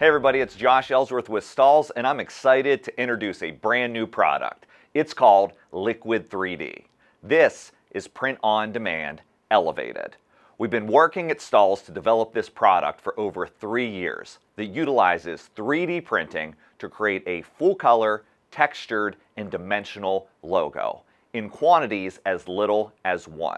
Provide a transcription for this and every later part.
Hey everybody, it's Josh Ellsworth with STAHLS, and I'm excited to introduce a brand new product. It's called Liquid 3D. This is print on demand elevated. We've been working at STAHLS to develop this product for over 3 years that utilizes 3D printing to create a full color, textured, and dimensional logo in quantities as little as 1.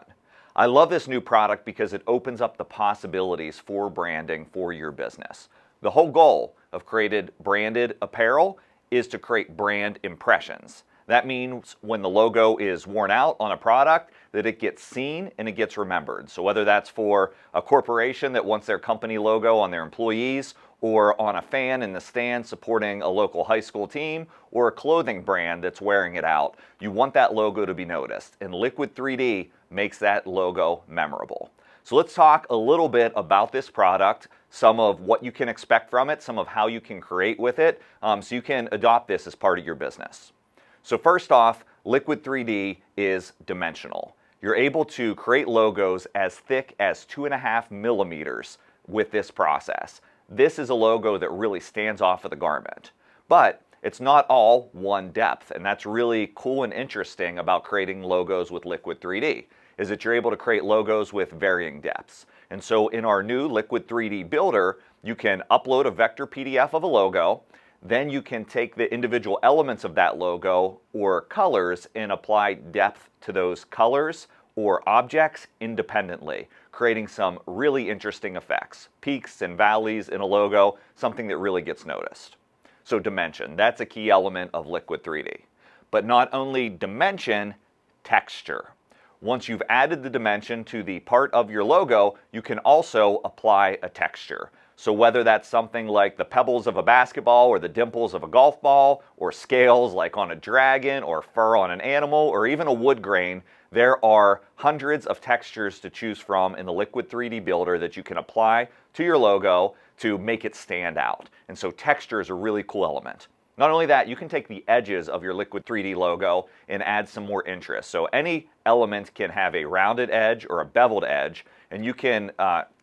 I love this new product because it opens up the possibilities for branding for your business. The whole goal of created branded apparel is to create brand impressions. That means when the logo is worn out on a product, that it gets seen and it gets remembered. So whether that's for a corporation that wants their company logo on their employees, or on a fan in the stand supporting a local high school team, or a clothing brand that's wearing it out, you want that logo to be noticed. And Liquid 3D makes that logo memorable. So let's talk a little bit about this product, some of what you can expect from it, some of how you can create with it, so you can adopt this as part of your business. So first off, Liquid 3D is dimensional. You're able to create logos as thick as 2.5 millimeters with this process. This is a logo that really stands off of the garment. But it's not all one depth, and that's really cool and interesting about creating logos with Liquid 3D, is that you're able to create logos with varying depths. And so in our new Liquid 3D Builder, you can upload a vector PDF of a logo, then you can take the individual elements of that logo or colors and apply depth to those colors or objects independently, creating some really interesting effects, peaks and valleys in a logo, something that really gets noticed. So dimension, that's a key element of Liquid 3D. But not only dimension, texture. Once you've added the dimension to the part of your logo, you can also apply a texture. So whether that's something like the pebbles of a basketball or the dimples of a golf ball, or scales like on a dragon, or fur on an animal, or even a wood grain, there are hundreds of textures to choose from in the Liquid 3D Builder that you can apply to your logo to make it stand out. And so texture is a really cool element. Not only that, you can take the edges of your Liquid 3D logo and add some more interest. So any element can have a rounded edge or a beveled edge, and you can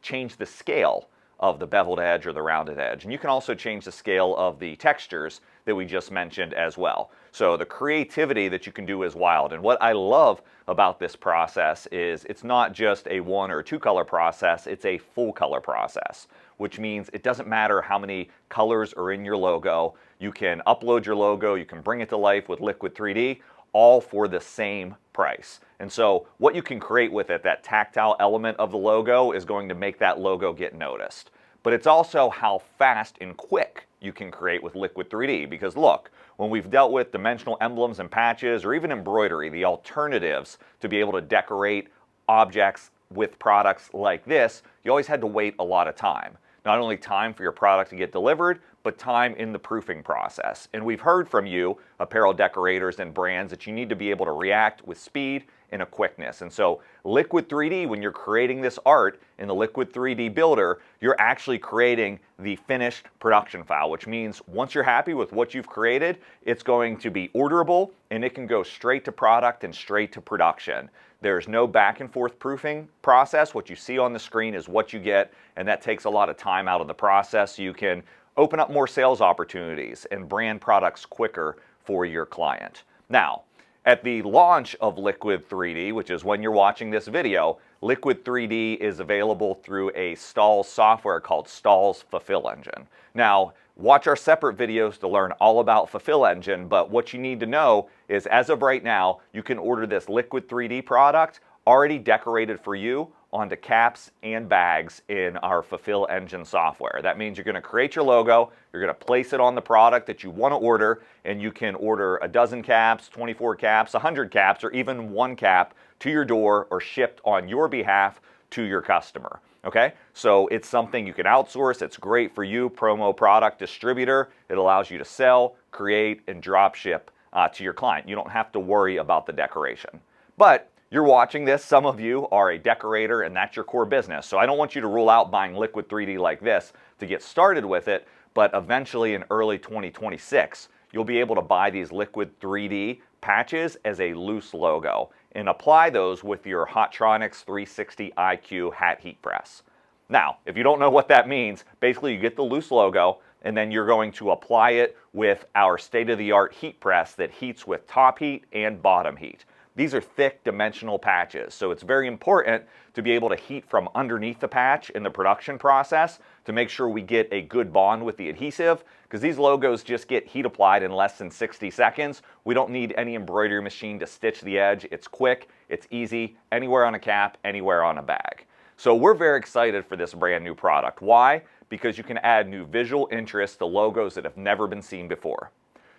change the scale of the beveled edge or the rounded edge. And you can also change the scale of the textures that we just mentioned as well. So the creativity that you can do is wild. And what I love about this process is it's not just a 1 or 2 color process, it's a full color process, which means it doesn't matter how many colors are in your logo. You can upload your logo, you can bring it to life with Liquid 3D, all for the same price. And so what you can create with it, that tactile element of the logo, is going to make that logo get noticed. But it's also how fast and quick you can create with Liquid 3D, because look, when we've dealt with dimensional emblems and patches, or even embroidery, the alternatives to be able to decorate objects with products like this, you always had to wait a lot of time. Not only time for your product to get delivered, but time in the proofing process. And we've heard from you, apparel decorators and brands, that you need to be able to react with speed and a quickness. And so Liquid 3D, when you're creating this art in the Liquid 3D Builder, you're actually creating the finished production file, which means once you're happy with what you've created, it's going to be orderable and it can go straight to product and straight to production. There's no back and forth proofing process. What you see on the screen is what you get, and that takes a lot of time out of the process. So you can open up more sales opportunities and brand products quicker for your client. Now, at the launch of Liquid 3D, which is when you're watching this video, Liquid 3D is available through a STAHLS software called STAHLS Fulfill Engine. Now, watch our separate videos to learn all about Fulfill Engine, but what you need to know is as of right now, you can order this Liquid 3D product already decorated for you onto caps and bags in our Fulfill Engine software. That means you're going to create your logo, you're going to place it on the product that you want to order, and you can order a dozen caps, 24 caps, 100 caps, or even 1 cap to your door or shipped on your behalf to your customer. Okay, so it's something you can outsource. It's great for you, promo product distributor. It allows you to sell, create, and drop ship to your client. You don't have to worry about the decoration. But you're watching this, some of you are a decorator and that's your core business. So I don't want you to rule out buying Liquid 3D like this to get started with it, but eventually in early 2026, you'll be able to buy these Liquid 3D patches as a loose logo and apply those with your Hotronix 360 IQ hat heat press. Now, if you don't know what that means, basically you get the loose logo and then you're going to apply it with our state-of-the-art heat press that heats with top heat and bottom heat. These are thick dimensional patches, so it's very important to be able to heat from underneath the patch in the production process to make sure we get a good bond with the adhesive, because these logos just get heat applied in less than 60 seconds. We don't need any embroidery machine to stitch the edge. It's quick, it's easy, anywhere on a cap, anywhere on a bag. So we're very excited for this brand new product. Why? Because you can add new visual interest to logos that have never been seen before.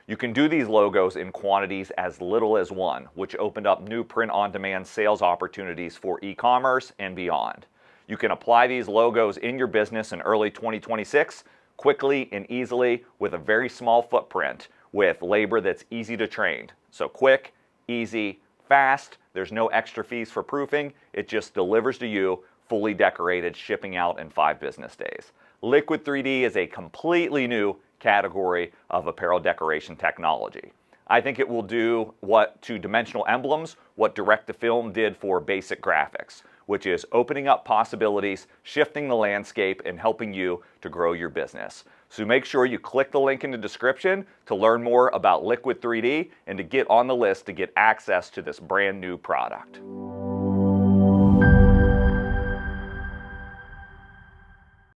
You can do these logos in quantities as little as one, which opened up new print-on-demand sales opportunities for e-commerce and beyond. You can apply these logos in your business in early 2026 quickly and easily with a very small footprint with labor that's easy to train. So quick, easy, fast. There's no extra fees for proofing. It just delivers to you fully decorated, shipping out in 5 business days. Liquid 3D is a completely new category of apparel decoration technology. I think it will do what two-dimensional emblems, what direct-to-film did for basic graphics, which is opening up possibilities, shifting the landscape, and helping you to grow your business. So make sure you click the link in the description to learn more about Liquid 3D and to get on the list to get access to this brand new product.